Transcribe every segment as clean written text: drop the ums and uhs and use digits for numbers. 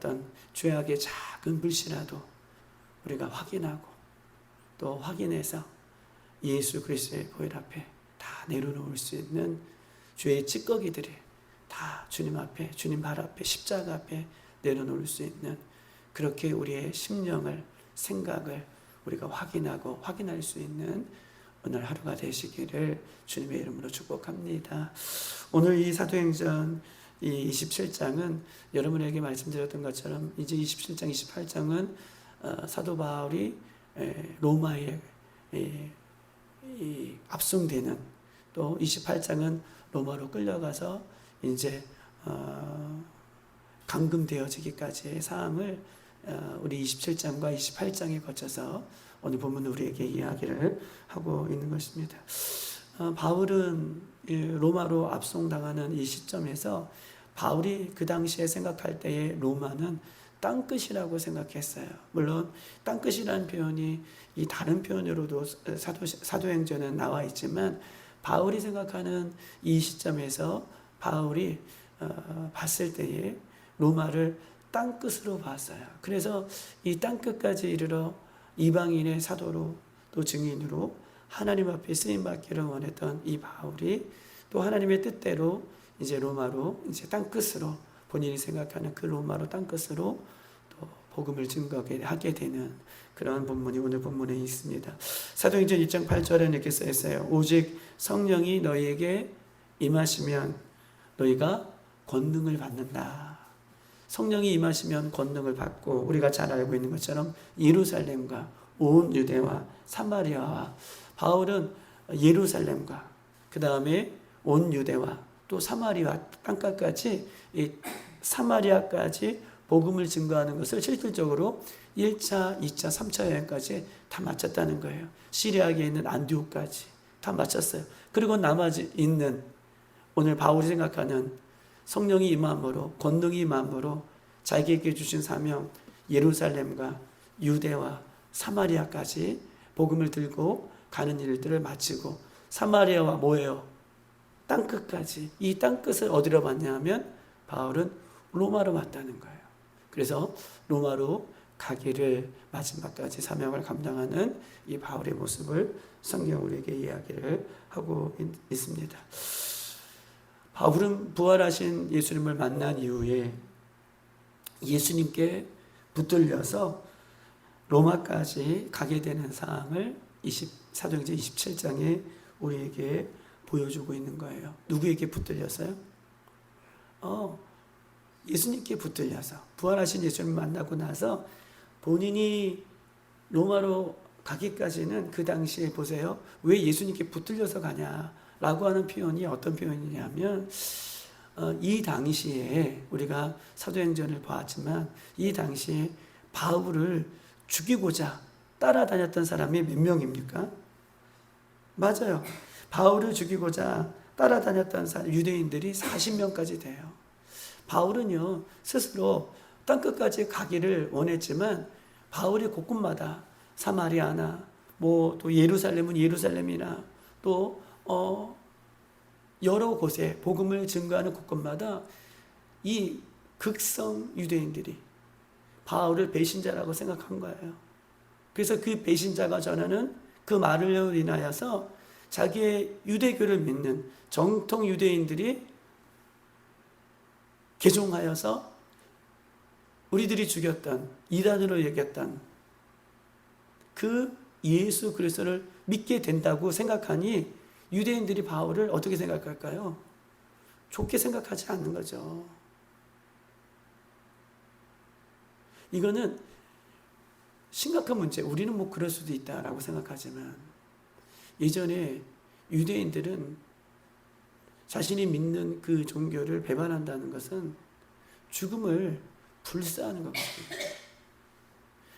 어떤 죄악의 작은 불씨라도 우리가 확인하고 또 확인해서 예수 그리스도의 보혈 앞에 다 내려놓을 수 있는 죄의 찌꺼기들이 다 주님 앞에, 주님 발 앞에, 십자가 앞에 내려놓을 수 있는, 그렇게 우리의 심령을, 생각을 우리가 확인하고 확인할 수 있는 오늘 하루가 되시기를 주님의 이름으로 축복합니다. 오늘 이 사도행전 이 27장은 여러분에게 말씀드렸던 것처럼 이제 27장, 28장은 사도 바울이 로마에 압송되는, 또 28장은 로마로 끌려가서 이제 감금되어지기까지의 사항을 우리 27장과 28장에 거쳐서 오늘 본문 우리에게 이야기를 하고 있는 것입니다. 바울은 로마로 압송당하는 이 시점에서 바울이 그 당시에 생각할 때의 로마는 땅끝이라고 생각했어요. 물론 땅끝이라는 표현이 이 다른 표현으로도 사도행전에 나와 있지만 바울이 생각하는 이 시점에서 바울이 봤을 때에 로마를 땅끝으로 봤어요. 그래서 이 땅끝까지 이르러 이방인의 사도로 또 증인으로 하나님 앞에 쓰임받기를 원했던 이 바울이 또 하나님의 뜻대로 이제 로마로, 이제 땅끝으로, 본인이 생각하는 그 로마로 땅끝으로 또 복음을 증거하게 되는 그런 본문이 오늘 본문에 있습니다. 사도행전 1장 8절에 이렇게 써 있어요. 오직 성령이 너희에게 임하시면 너희가 권능을 받는다. 성령이 임하시면 권능을 받고, 우리가 잘 알고 있는 것처럼 예루살렘과 온 유대와 사마리아와, 바울은 예루살렘과 그 다음에 온 유대와 또 사마리아 땅끝까지, 이 사마리아까지 복음을 증거하는 것을 실질적으로 1차, 2차, 3차 여행까지 다 마쳤다는 거예요. 시리아에 있는 안디옥까지 다 마쳤어요. 그리고 나머지 있는 오늘 바울이 생각하는 성령이 임함으로, 권능이 임함으로 자기에게 주신 사명 예루살렘과 유대와 사마리아까지 복음을 들고 가는 일들을 마치고, 사마리아와 뭐예요? 땅끝까지. 이 땅끝을 어디로 봤냐면 바울은 로마로 왔다는 거예요. 그래서 로마로 가기를 마지막까지 사명을 감당하는 이 바울의 모습을 성경 우리에게 이야기를 하고 있습니다. 바울은 부활하신 예수님을 만난 이후에 예수님께 붙들려서 로마까지 가게 되는 사항을 사도행전 27장에 우리에게 보여주고 있는 거예요. 누구에게 붙들려서요? 예수님께 붙들려서, 부활하신 예수님을 만나고 나서 본인이 로마로 가기까지는 그 당시에 보세요. 왜 예수님께 붙들려서 가냐라고 하는 표현이 어떤 표현이냐면, 이 당시에 우리가 사도행전을 보았지만 이 당시에 바울을 죽이고자 따라다녔던 사람이 몇 명입니까? 맞아요. 바울을 죽이고자 따라다녔던 유대인들이 40명까지 돼요. 바울은요, 스스로 땅끝까지 가기를 원했지만 바울이 곳곳마다 사마리아나 또 예루살렘은 예루살렘이나 또 여러 곳에 복음을 증거하는 곳곳마다 이 극성 유대인들이 바울을 배신자라고 생각한 거예요. 그래서 그 배신자가 전하는 그 말을 인하여서 자기의 유대교를 믿는 정통 유대인들이 개종하여서 우리들이 죽였던, 이단으로 여겼던 그 예수 그리스도를 믿게 된다고 생각하니 유대인들이 바울을 어떻게 생각할까요? 좋게 생각하지 않는 거죠. 이거는 심각한 문제. 우리는 뭐 그럴 수도 있다라고 생각하지만 예전에 유대인들은 자신이 믿는 그 종교를 배반한다는 것은 죽음을 불사하는 겁니다.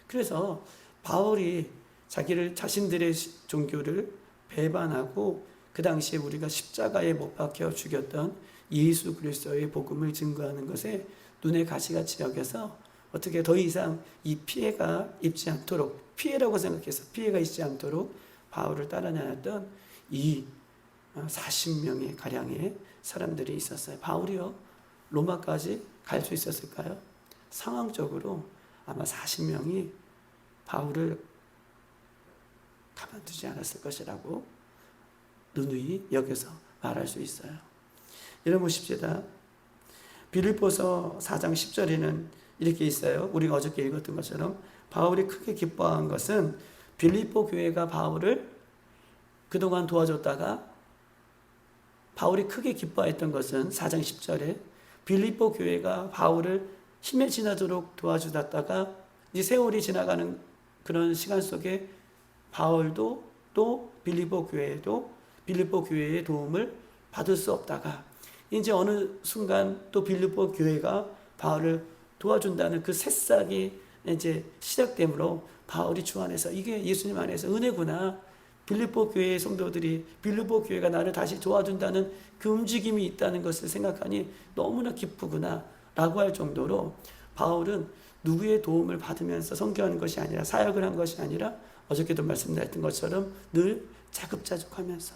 그래서 바울이 자신들의 종교를 배반하고 그 당시에 우리가 십자가에 못 박혀 죽였던 예수 그리스도의 복음을 증거하는 것에 눈에 가시같이 여겨서 어떻게 더 이상 이 피해가 있지 않도록, 피해라고 생각해서 피해가 있지 않도록 바울을 따라다녔던 이 40명의 가량의 사람들이 있었어요. 바울이요, 로마까지 갈 수 있었을까요? 상황적으로 아마 40명이 바울을 가만두지 않았을 것이라고 누누이 여겨서 말할 수 있어요. 여러분 보십시다. 빌립보서 4장 10절에는 이렇게 있어요. 우리가 어저께 읽었던 것처럼 바울이 크게 기뻐한 것은 빌립보 교회가 바울을 그동안 도와줬다가 바울이 크게 기뻐했던 것은 4장 10절에 빌립보 교회가 바울을 힘에 지나도록 도와주다가 이제 세월이 지나가는 그런 시간 속에 바울도 또 빌립보 교회의 도움을 받을 수 없다가 이제 어느 순간 또 빌립보 교회가 바울을 도와준다는 그 새싹이 이제 시작되므로 바울이 주 안에서 이게 예수님 안에서 은혜구나. 빌립보 교회의 성도들이 빌립보 교회가 나를 다시 도와준다는 그 움직임이 있다는 것을 생각하니 너무나 기쁘구나 라고 할 정도로 바울은 누구의 도움을 받으면서 선교하는 것이 아니라 사역을 한 것이 아니라 어저께도 말씀드렸던 것처럼 늘 자급자족하면서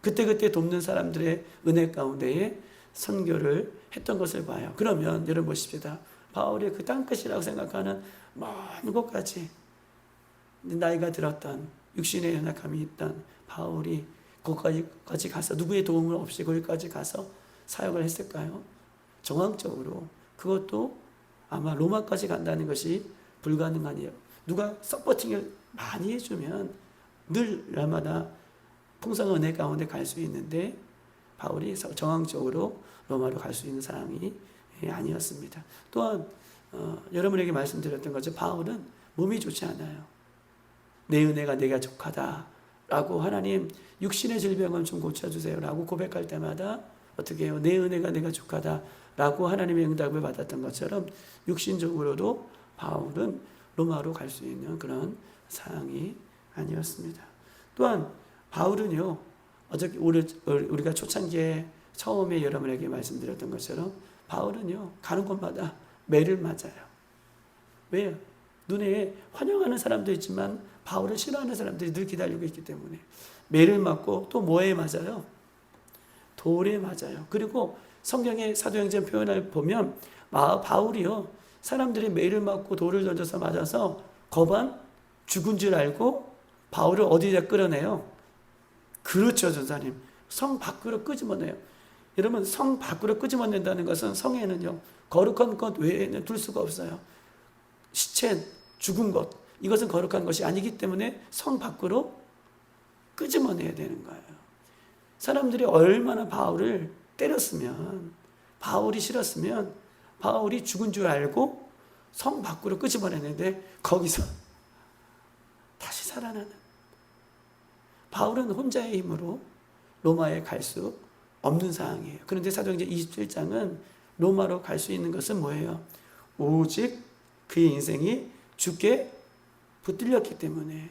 그때그때 돕는 사람들의 은혜 가운데에 선교를 했던 것을 봐요. 그러면 여러분 보십시다. 바울의 그 땅끝이라고 생각하는 먼 곳까지 나이가 들었던 육신의 연약함이 있던 바울이 거기까지 가서 누구의 도움을 없이 거기까지 가서 사역을 했을까요? 정황적으로 그것도 아마 로마까지 간다는 것이 불가능하네요. 누가 서포팅을 많이 해주면 늘 날마다 풍성한 은혜 가운데 갈 수 있는데 바울이 정황적으로 로마로 갈 수 있는 사람이 아니었습니다. 또한 여러분에게 말씀드렸던 것처럼 바울은 몸이 좋지 않아요. 내 은혜가 내가 족하다라고 하나님 육신의 질병은 좀 고쳐주세요라고 고백할 때마다 어떻게 해요? 내 은혜가 내가 족하다라고 하나님의 응답을 받았던 것처럼 육신적으로도 바울은 로마로 갈 수 있는 그런 상황이 아니었습니다. 또한 바울은요, 어저께 우리가 초창기에 처음에 여러분에게 말씀드렸던 것처럼 바울은요, 가는 곳마다 매를 맞아요. 왜요? 눈에 환영하는 사람도 있지만 바울을 싫어하는 사람들이 늘 기다리고 있기 때문에 매를 맞고 또 뭐에 맞아요? 돌에 맞아요. 그리고 성경의 사도행전 표현을 보면 바울이요, 사람들이 매를 맞고 돌을 던져서 맞아서 거반 죽은 줄 알고 바울을 어디다 끌어내요? 그렇죠, 전사님. 성 밖으로 끄집어내요. 여러분, 성 밖으로 끄집어낸다는 것은 성에는요, 거룩한 것 외에는 둘 수가 없어요. 시체, 죽은 것, 이것은 거룩한 것이 아니기 때문에 성 밖으로 끄집어내야 되는 거예요. 사람들이 얼마나 바울을 때렸으면, 바울이 싫었으면 바울이 죽은 줄 알고 성 밖으로 끄집어내는데 거기서 다시 살아나는, 바울은 혼자의 힘으로 로마에 갈 수 없는 상황이에요. 그런데 사도행전 27장은 로마로 갈 수 있는 것은 뭐예요? 오직 그의 인생이 주께 붙들렸기 때문에,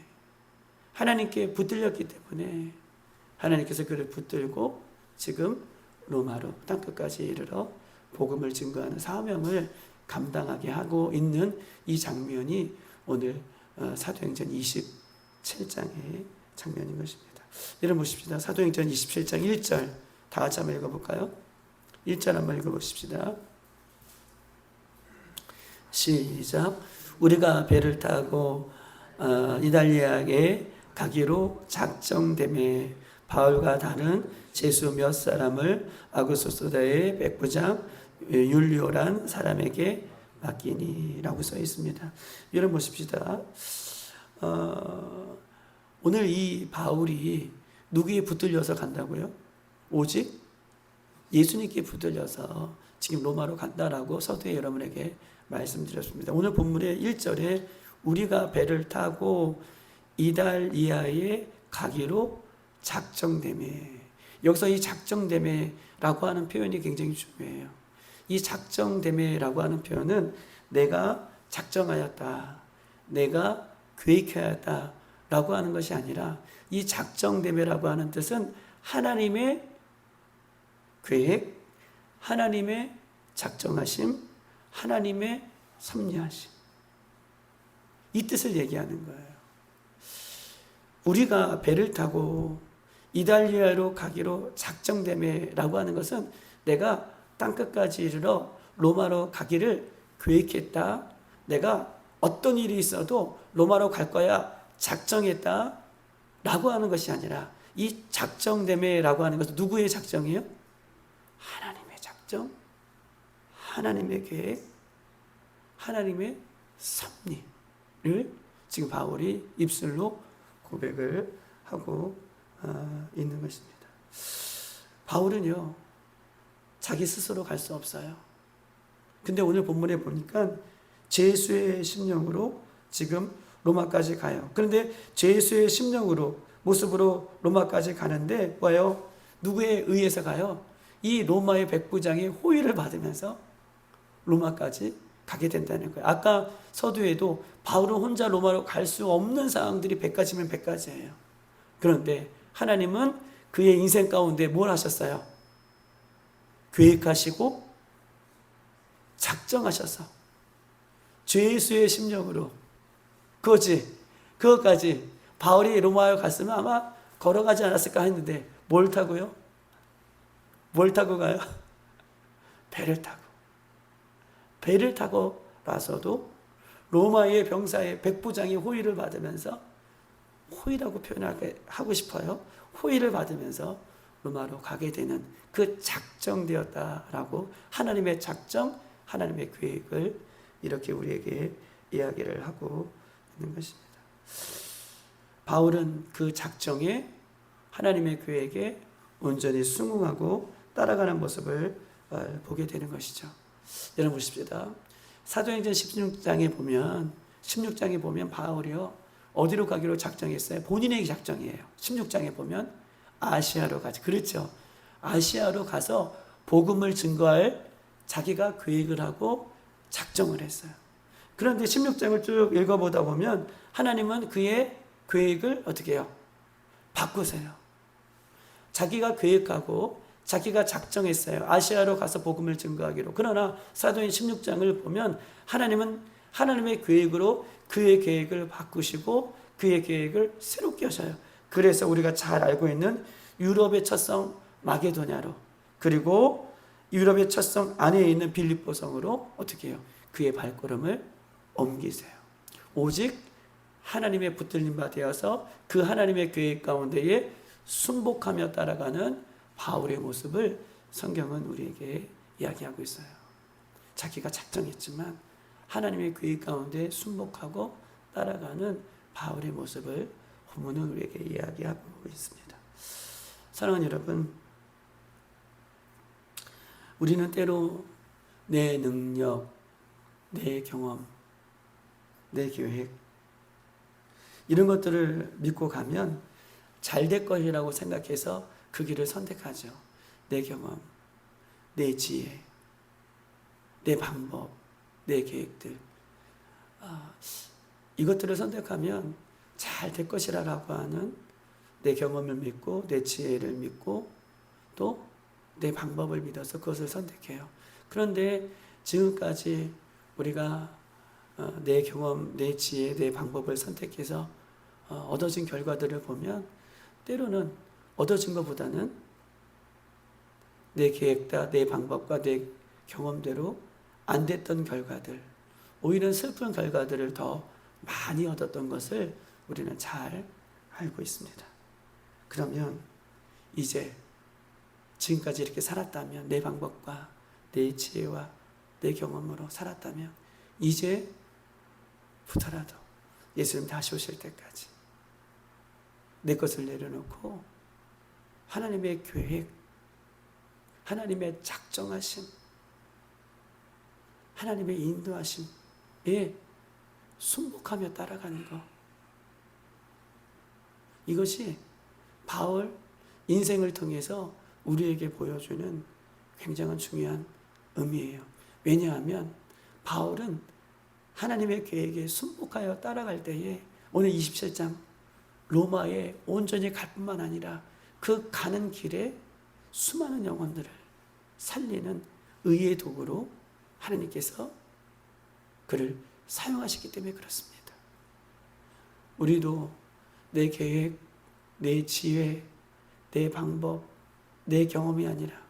하나님께 붙들렸기 때문에 하나님께서 그를 붙들고 지금 로마로 땅끝까지 이르러 복음을 증거하는 사명을 감당하게 하고 있는 이 장면이 오늘 사도행전 27장의 장면인 것입니다. 여러분 보십시다. 사도행전 27장 1절 다 같이 한번 읽어볼까요? 1절 한번 읽어보십시다. 시작. 우리가 배를 타고 이달리아에 가기로 작정되매 바울과 다른 제수 몇 사람을 아그소스다의 백부장 율리오란 사람에게 맡기니라고 써 있습니다. 여러분 보십시다. 오늘 이 바울이 누구에 붙들려서 간다고요? 오직 예수님께 붙들려서 지금 로마로 간다라고 서두에 여러분에게 말씀드렸습니다. 오늘 본문의 1절에 우리가 배를 타고 이달리아에 가기로 작정되매, 여기서 이 작정되매라고 하는 표현이 굉장히 중요해요. 이 작정되매라고 하는 표현은 내가 작정하였다, 내가 계획하였다 라고 하는 것이 아니라, 이 작정되매라고 하는 뜻은 하나님의 계획, 하나님의 작정하심, 하나님의 섭리하심, 이 뜻을 얘기하는 거예요. 우리가 배를 타고 이달리아로 가기로 작정되매라고 하는 것은 내가 땅끝까지 이르러 로마로 가기를 계획했다. 내가 어떤 일이 있어도 로마로 갈 거야. 작정했다. 라고 하는 것이 아니라 이 작정됨에라고 하는 것은 누구의 작정이에요? 하나님의 작정, 하나님의 계획, 하나님의 섭리를 지금 바울이 입술로 고백을 하고 있는 것입니다. 바울은요, 자기 스스로 갈 수 없어요. 근데 오늘 본문에 보니까 죄수의 심령으로 지금 로마까지 가요. 그런데 죄수의 심령으로 모습으로 로마까지 가는데 뭐예요? 누구에 의해서 가요? 이 로마의 백부장의 호의를 받으면서 로마까지 가게 된다는 거예요. 아까 서두에도 바울은 혼자 로마로 갈 수 없는 상황들이 100가지면 100가지예요. 그런데 하나님은 그의 인생 가운데 뭘 하셨어요? 계획하시고 작정하셔서 죄수의 심령으로 그것까지 바울이 로마에 갔으면 아마 걸어가지 않았을까 했는데 뭘 타고요? 뭘 타고 가요? 배를 타고 가서도 로마의 병사의 백부장의 호의를 받으면서, 호의라고 표현하고 싶어요. 호의를 받으면서 로마로 가게 되는 그 작정되었다라고 하나님의 작정, 하나님의 계획을 이렇게 우리에게 이야기를 하고 있는 것입니다. 바울은 그 작정에 하나님의 계획에 온전히 순응하고 따라가는 모습을 보게 되는 것이죠. 여러분 보십시다. 사도행전 16장에 보면 바울이요, 어디로 가기로 작정했어요? 본인의 작정이에요. 16장에 보면 아시아로 가지. 그렇죠. 아시아로 가서 복음을 증거할 자기가 계획을 하고 작정을 했어요. 그런데 16장을 쭉 읽어보다 보면 하나님은 그의 계획을 어떻게 해요? 바꾸세요. 자기가 계획하고 자기가 작정했어요. 아시아로 가서 복음을 증거하기로. 그러나 사도행 16장을 보면 하나님은 하나님의 계획으로 그의 계획을 바꾸시고 그의 계획을 새롭게 하셔요. 그래서 우리가 잘 알고 있는 유럽의 첫 성 마게도냐로, 그리고 유럽의 첫 성 안에 있는 빌립보 성으로 어떻게 해요? 그의 발걸음을 옮기세요. 오직 하나님의 붙들림 바 되어서 그 하나님의 계획 가운데에 순복하며 따라가는 바울의 모습을 성경은 우리에게 이야기하고 있어요. 자기가 작정했지만 하나님의 계획 가운데 순복하고 따라가는 바울의 모습을 본문은 우리에게 이야기하고 있습니다. 사랑하는 여러분, 우리는 때로 내 능력, 내 경험, 내 계획, 이런 것들을 믿고 가면 잘 될 것이라고 생각해서 그 길을 선택하죠. 내 경험, 내 지혜, 내 방법, 내 계획들, 이것들을 선택하면 잘 될 것이라고 하는 내 경험을 믿고 내 지혜를 믿고 또 내 방법을 믿어서 그것을 선택해요. 그런데 지금까지 우리가 내 경험, 내 지혜, 내 방법을 선택해서 얻어진 결과들을 보면 때로는 얻어진 것보다는 내 계획과 내 방법과 내 경험대로 안 됐던 결과들, 오히려 슬픈 결과들을 더 많이 얻었던 것을 우리는 잘 알고 있습니다. 그러면 이제 지금까지 이렇게 살았다면, 내 방법과 내 지혜와 내 경험으로 살았다면 이제부터라도 예수님 다시 오실 때까지 내 것을 내려놓고 하나님의 계획, 하나님의 작정하심, 하나님의 인도하심에 순복하며 따라가는 것, 이것이 바울 인생을 통해서 우리에게 보여주는 굉장한 중요한 의미예요. 왜냐하면 바울은 하나님의 계획에 순복하여 따라갈 때에 오늘 27장 로마에 온전히 갈 뿐만 아니라 그 가는 길에 수많은 영혼들을 살리는 의의 도구로 하나님께서 그를 사용하시기 때문에 그렇습니다. 우리도 내 계획, 내 지혜, 내 방법, 내 경험이 아니라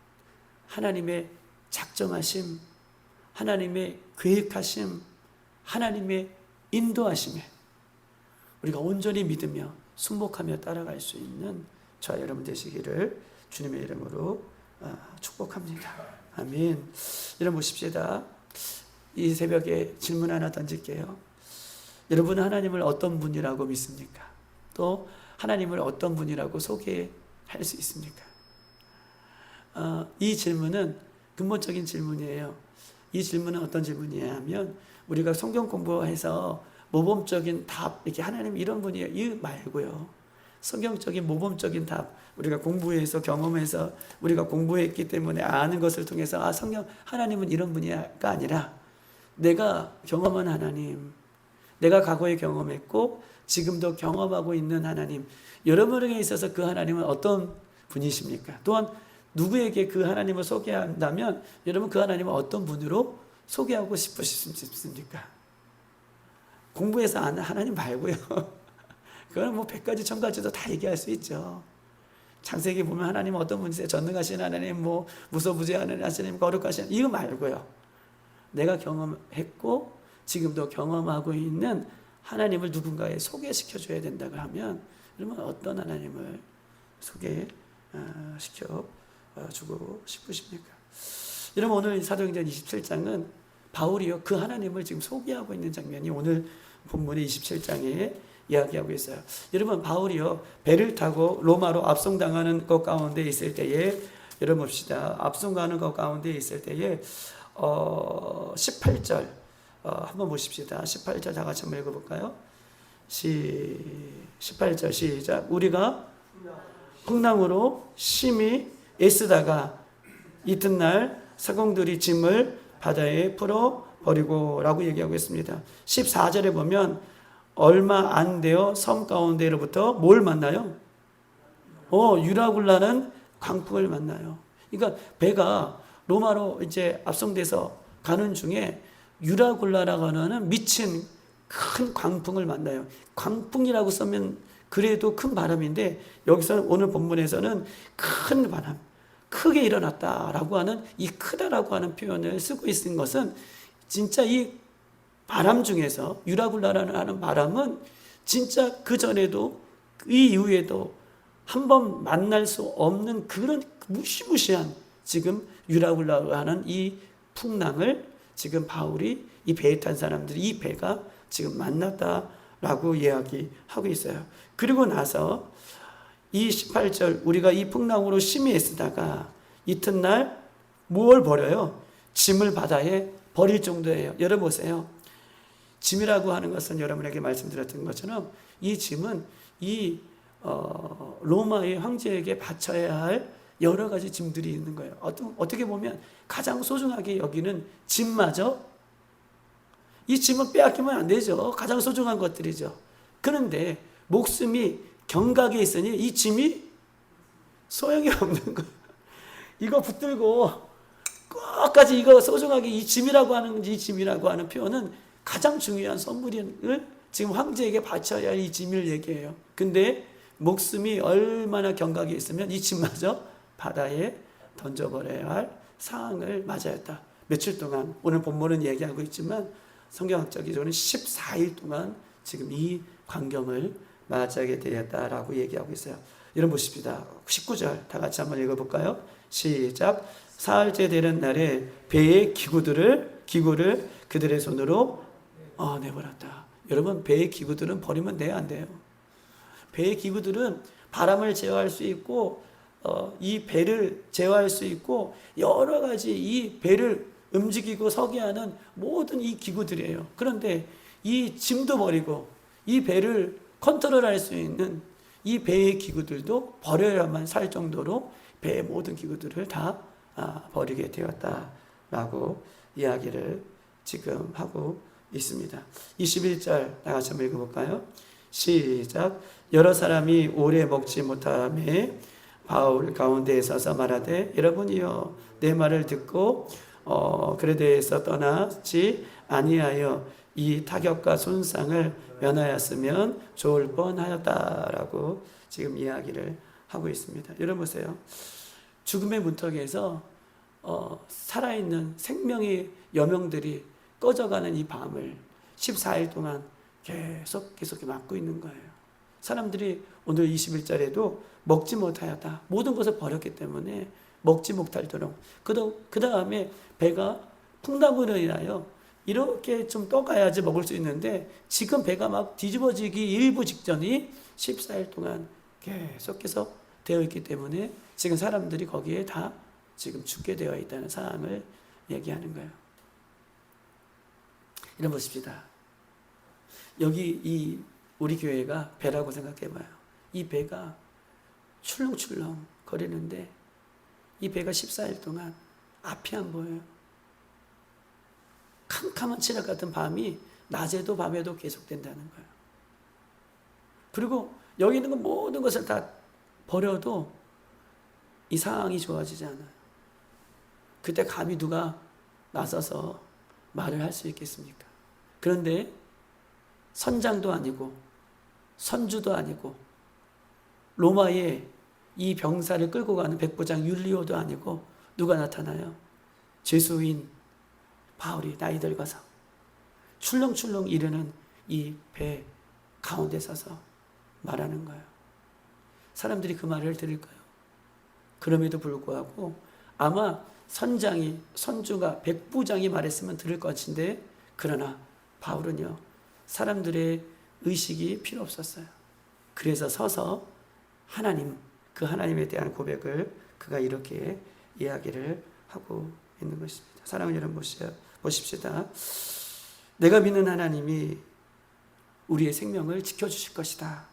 하나님의 작정하심, 하나님의 계획하심, 하나님의 인도하심에 우리가 온전히 믿으며 순복하며 따라갈 수 있는 저와 여러분 되시기를 주님의 이름으로 축복합니다. 아멘. 여러분 보십시다. 이 새벽에 질문 하나 던질게요. 여러분은 하나님을 어떤 분이라고 믿습니까? 또 하나님을 어떤 분이라고 소개할 수 있습니까? 이 질문은 근본적인 질문이에요. 이 질문은 어떤 질문이냐 하면 우리가 성경 공부해서 모범적인 답, 이렇게 하나님 이런 분이에요. 이 말고요. 성경적인 모범적인 답, 우리가 공부해서 경험해서 우리가 공부했기 때문에 아는 것을 통해서 성경 하나님은 이런 분이야가 아니라 내가 경험한 하나님, 내가 과거에 경험했고 지금도 경험하고 있는 하나님, 여러분에게 있어서 그 하나님은 어떤 분이십니까? 또한 누구에게 그 하나님을 소개한다면 여러분 그 하나님은 어떤 분으로 소개하고 싶으십니까? 공부해서 아는 하나님 말고요. 그건 뭐 100가지 1000가지도 다 얘기할 수 있죠. 창세기 보면 하나님은 어떤 분이세요? 전능하신 하나님, 뭐 무소부재하는 하나님, 거룩하신 하나님, 이거 말고요. 내가 경험했고 지금도 경험하고 있는 하나님을 누군가에 소개시켜 줘야 된다고 하면 그러면 어떤 하나님을 소개시켜 주고 싶으십니까? 여러분 오늘 사도행전 27장은 바울이요 그 하나님을 지금 소개하고 있는 장면이 오늘 본문의 27장에 이야기하고 있어요. 여러분 바울이요 배를 타고 로마로 압송당하는 것 가운데 있을 때에 여러분 봅시다. 압송가는 것 가운데 있을 때에 18절 한번 보십시다. 18절 다 같이 한번 읽어볼까요? 18절 시작. 우리가 풍랑으로 심히 애쓰다가 이튿날 사공들이 짐을 바다에 풀어 버리고 라고 얘기하고 있습니다. 14절에 보면 얼마 안 되어 섬 가운데로부터 뭘 만나요? 유라굴라는 광풍을 만나요. 그러니까 배가 로마로 이제 압송돼서 가는 중에 유라굴라라고 하는 미친 큰 광풍을 만나요. 광풍이라고 쓰면 그래도 큰 바람인데 여기서는 오늘 본문에서는 큰 바람, 크게 일어났다라고 하는 이 크다라고 하는 표현을 쓰고 있는 것은 진짜 이 바람 중에서 유라굴라라는 하는 바람은 진짜 그 전에도 이 이후에도 한번 만날 수 없는 그런 무시무시한 지금 유라굴라라고 하는 이 풍랑을 지금 바울이 이 배에 탄 사람들이 이 배가 지금 만났다라고 이야기하고 있어요. 그리고 나서 이 18절 우리가 이 풍랑으로 심히 애쓰다가 이튿날 뭘 버려요? 짐을 바다에 버릴 정도예요. 여러분 보세요. 짐이라고 하는 것은 여러분에게 말씀드렸던 것처럼 이 짐은 이 로마의 황제에게 바쳐야 할 여러 가지 짐들이 있는 거예요. 어떻게 보면 가장 소중하게 여기는 짐마저 이 짐은 빼앗기면 안 되죠. 가장 소중한 것들이죠. 그런데 목숨이 경각에 있으니 이 짐이 소용이 없는 거예요. 이거 붙들고 끝까지 이거 소중하게 이 짐이라고 하는 표현은 가장 중요한 선물을 지금 황제에게 바쳐야 할 이 짐을 얘기해요. 근데 목숨이 얼마나 경각에 있으면 이 짐마저 바다에 던져버려야 할 상황을 맞이했다. 며칠 동안 오늘 본문은 얘기하고 있지만 성경학적으로는 14일 동안 지금 이 광경을 맞이하게 되었다라고 얘기하고 있어요. 여러분 보십시다. 19절 다 같이 한번 읽어볼까요? 시작. 사흘째 되는 날에 배의 기구를 그들의 손으로 내버렸다. 여러분 배의 기구들은 버리면 돼요, 안 돼요? 배의 기구들은 바람을 제어할 수 있고 이 배를 제어할 수 있고 여러 가지 이 배를 움직이고 서게 하는 모든 이 기구들이에요. 그런데 이 짐도 버리고 이 배를 컨트롤할 수 있는 이 배의 기구들도 버려야만 살 정도로 배의 모든 기구들을 다 버리게 되었다라고 이야기를 지금 하고 있습니다. 21절 다 같이 한번 읽어볼까요? 시작. 여러 사람이 오래 먹지 못함에 바울 가운데에 서서 말하되 여러분이여 내 말을 듣고 그레데에서 떠나지 아니하여 이 타격과 손상을 면하였으면 좋을 뻔하였다라고 지금 이야기를 하고 있습니다. 여러분 보세요. 죽음의 문턱에서 살아있는 생명의 여명들이 꺼져가는 이 밤을 14일 동안 계속 맞고 있는 거예요. 사람들이 오늘 21절에도 먹지 못하였다. 모든 것을 버렸기 때문에 먹지 못할도록. 그 다음에 배가 풍랑으로 인하여 이렇게 좀 떠가야지 먹을 수 있는데 지금 배가 막 뒤집어지기 일부 직전이 14일 동안 계속해서 되어 있기 때문에 지금 사람들이 거기에 다 지금 죽게 되어 있다는 사항을 얘기하는 거예요. 이런 보십시다. 여기 우리 교회가 배라고 생각해봐요. 이 배가 출렁출렁 거리는데 이 배가 14일 동안 앞이 안 보여요. 캄캄한 칠흑 같은 밤이 낮에도 밤에도 계속된다는 거예요. 그리고 여기 있는 건 모든 것을 다 버려도 이 상황이 좋아지지 않아요. 그때 감히 누가 나서서 말을 할 수 있겠습니까? 그런데 선장도 아니고 선주도 아니고 로마의 이 병사를 끌고 가는 백부장 율리오도 아니고 누가 나타나요? 죄수인 바울이 나이 들어서 출렁출렁 이르는 이 배 가운데 서서 말하는 거예요. 사람들이 그 말을 들을까요? 그럼에도 불구하고 아마 선주가 백부장이 말했으면 들을 것인데 그러나 바울은요 사람들의 의식이 필요 없었어요. 그래서 서서 그 하나님에 대한 고백을 그가 이렇게 이야기를 하고 있는 것입니다. 사랑하는 여러분 보십시다. 내가 믿는 하나님이 우리의 생명을 지켜주실 것이다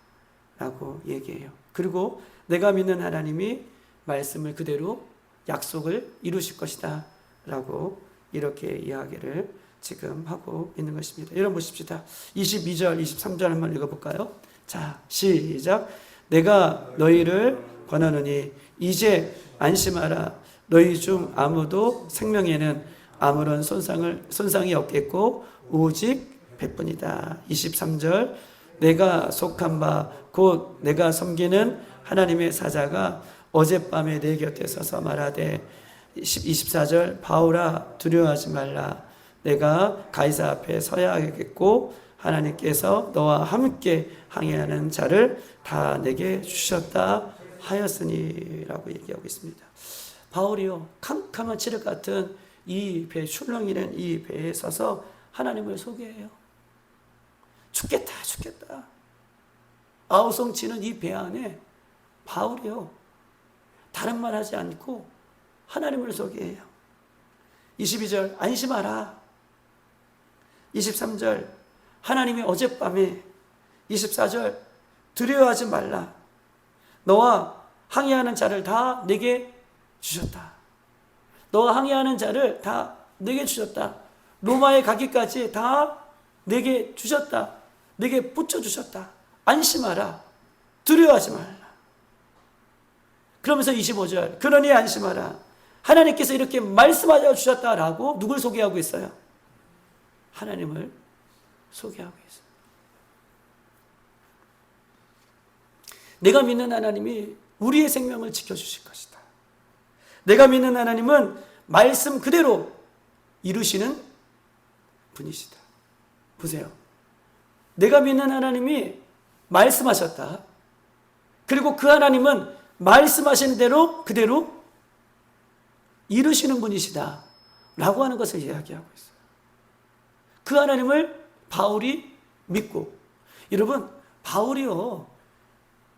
라고 얘기해요. 그리고 내가 믿는 하나님이 말씀을 그대로 약속을 이루실 것이다 라고 이렇게 이야기를 지금 하고 있는 것입니다. 여러분 보십시다. 22절 23절 한번 읽어볼까요? 자 시작. 내가 너희를 권하노니 이제 안심하라. 너희 중 아무도 생명에는 아무런 손상이 없겠고 오직 배뿐이다. 23절. 내가 속한 바 곧 내가 섬기는 하나님의 사자가 어젯밤에 내 곁에 서서 말하되 24절. 바울아 두려워하지 말라. 내가 가이사 앞에 서야 하겠고 하나님께서 너와 함께 항해하는 자를 다 내게 주셨다 하였으니 라고 얘기하고 있습니다. 바울이요 캄캄한 칠흑 같은 이 배 출렁이는 이 배에 서서 하나님을 소개해요. 죽겠다. 아우성치는 이 배 안에 바울이요 다른 말 하지 않고 하나님을 소개해요. 22절 안심하라. 23절 하나님이 어젯밤에. 24절 두려워하지 말라. 너와 항해하는 자를 다 내게 주셨다. 너와 항해하는 자를 다 내게 주셨다. 로마에 가기까지 다 내게 주셨다. 내게 붙여주셨다. 안심하라. 두려워하지 말라. 그러면서 25절 그러니 안심하라. 하나님께서 이렇게 말씀하여 주셨다라고 누굴 소개하고 있어요? 하나님을 소개하고 있어요. 내가 믿는 하나님이 우리의 생명을 지켜주실 것이다. 내가 믿는 하나님은 말씀 그대로 이루시는 분이시다. 보세요. 내가 믿는 하나님이 말씀하셨다. 그리고 그 하나님은 말씀하신 대로 그대로 이루시는 분이시다 라고 하는 것을 이야기하고 있어요. 그 하나님을 바울이 믿고. 여러분 바울이요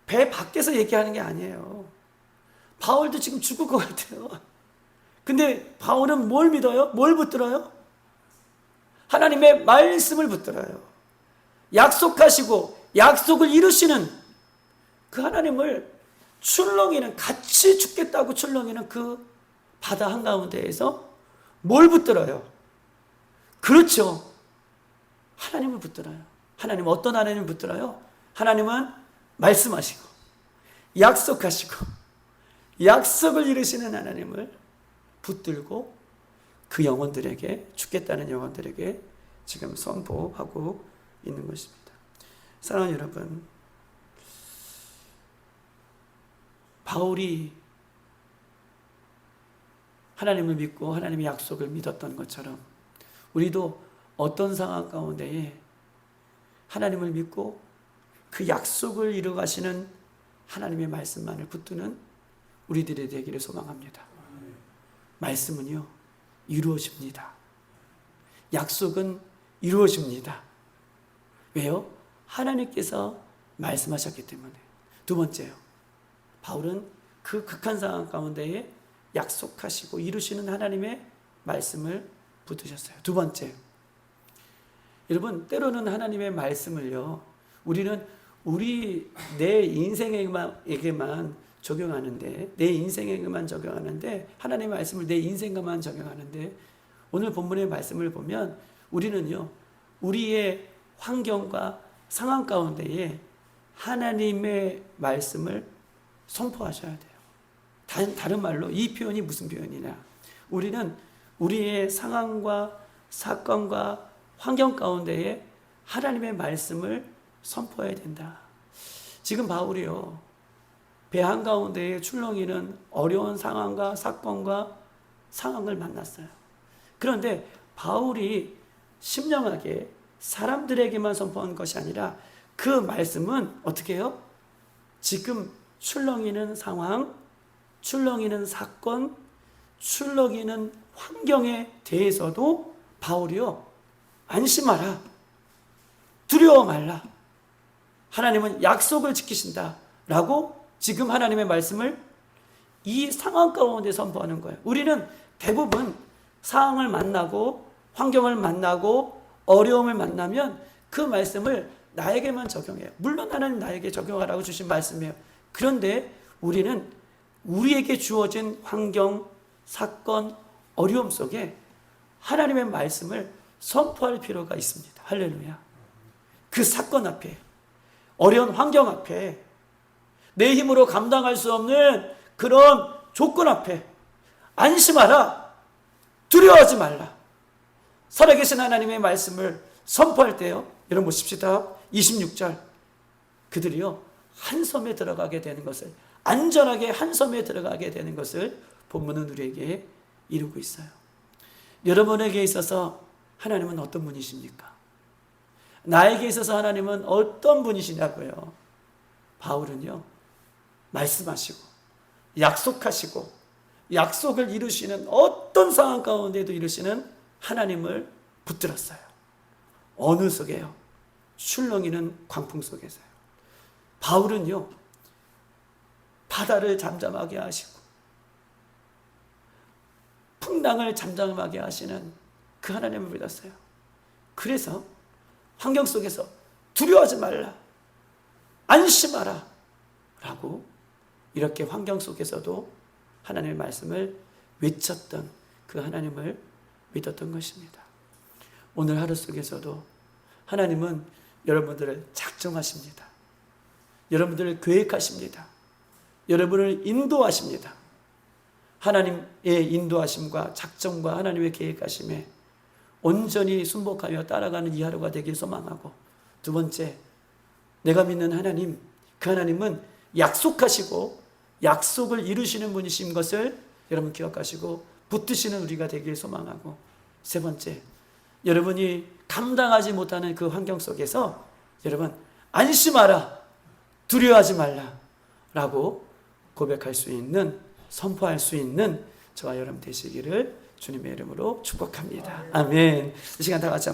배 밖에서 얘기하는 게 아니에요. 바울도 지금 죽을 것 같아요. 근데 바울은 뭘 믿어요? 뭘 붙들어요? 하나님의 말씀을 붙들어요. 약속하시고 약속을 이루시는 그 하나님을 출렁이는 같이 죽겠다고 출렁이는 그 바다 한가운데에서 뭘 붙들어요? 그렇죠. 하나님을 붙들어요. 하나님 어떤 하나님을 붙들어요? 하나님은 말씀하시고 약속하시고 약속을 이루시는 하나님을 붙들고 그 영혼들에게 죽겠다는 영혼들에게 지금 선포하고 있는 것입니다. 사랑하는 여러분, 바울이 하나님을 믿고 하나님의 약속을 믿었던 것처럼 우리도 어떤 상황 가운데에 하나님을 믿고 그 약속을 이루가시는 하나님의 말씀만을 붙드는 우리들이 되기를 소망합니다. 말씀은요, 이루어집니다. 약속은 이루어집니다. 왜요? 하나님께서 말씀하셨기 때문에. 두 번째요, 바울은 그 극한 상황 가운데에 약속하시고 이루시는 하나님의 말씀을 붙드셨어요. 두 번째, 여러분, 때로는 하나님의 말씀을요, 우리는 내 인생에게만 적용하는데, 내 인생에게만 적용하는데, 하나님의 말씀을 내 인생에만 적용하는데, 오늘 본문의 말씀을 보면 우리는요, 우리의 환경과 상황 가운데에 하나님의 말씀을 선포하셔야 돼요. 다른 말로 이 표현이 무슨 표현이냐? 우리는 우리의 상황과 사건과 환경 가운데에 하나님의 말씀을 선포해야 된다. 지금 바울이요, 배 한가운데에 출렁이는 어려운 상황과 사건과 상황을 만났어요. 그런데 바울이 심령하게 사람들에게만 선포한 것이 아니라 그 말씀은 어떻게 해요? 지금 출렁이는 상황, 출렁이는 사건, 출렁이는 환경에 대해서도 바울이요, 안심하라, 두려워 말라, 하나님은 약속을 지키신다 라고 지금 하나님의 말씀을 이 상황 가운데 선포하는 거예요. 우리는 대부분 상황을 만나고 환경을 만나고 어려움을 만나면 그 말씀을 나에게만 적용해요. 물론 하나님 나에게 적용하라고 주신 말씀이에요. 그런데 우리는 우리에게 주어진 환경, 사건, 어려움 속에 하나님의 말씀을 선포할 필요가 있습니다. 할렐루야. 그 사건 앞에, 어려운 환경 앞에, 내 힘으로 감당할 수 없는 그런 조건 앞에 안심하라, 두려워하지 말라, 살아계신 하나님의 말씀을 선포할 때요, 여러분 보십시다. 26절, 그들이요 한 섬에 들어가게 되는 것을, 안전하게 한 섬에 들어가게 되는 것을 본문은 우리에게 이루고 있어요. 여러분에게 있어서 하나님은 어떤 분이십니까? 나에게 있어서 하나님은 어떤 분이시냐고요? 바울은요, 말씀하시고 약속하시고 약속을 이루시는, 어떤 상황 가운데도 이루시는 하나님을 붙들었어요. 어느 속에요? 출렁이는 광풍 속에서요. 바울은요, 바다를 잠잠하게 하시고 풍랑을 잠잠하게 하시는 그 하나님을 믿었어요. 그래서 환경 속에서 두려워하지 말라, 안심하라 라고 이렇게 환경 속에서도 하나님의 말씀을 외쳤던 그 하나님을 믿었던 것입니다. 오늘 하루 속에서도 하나님은 여러분들을 작정하십니다. 여러분들을 계획하십니다. 여러분을 인도하십니다. 하나님의 인도하심과 작정과 하나님의 계획하심에 온전히 순복하며 따라가는 이 하루가 되길 소망하고, 두 번째, 내가 믿는 하나님, 그 하나님은 약속하시고 약속을 이루시는 분이신 것을 여러분 기억하시고 붙드시는 우리가 되길 소망하고, 세 번째, 여러분이 감당하지 못하는 그 환경 속에서 여러분 안심하라, 두려워하지 말라 라고 고백할 수 있는, 선포할 수 있는 저와 여러분 되시기를 주님의 이름으로 축복합니다. 아멘. 이 시간 다 같이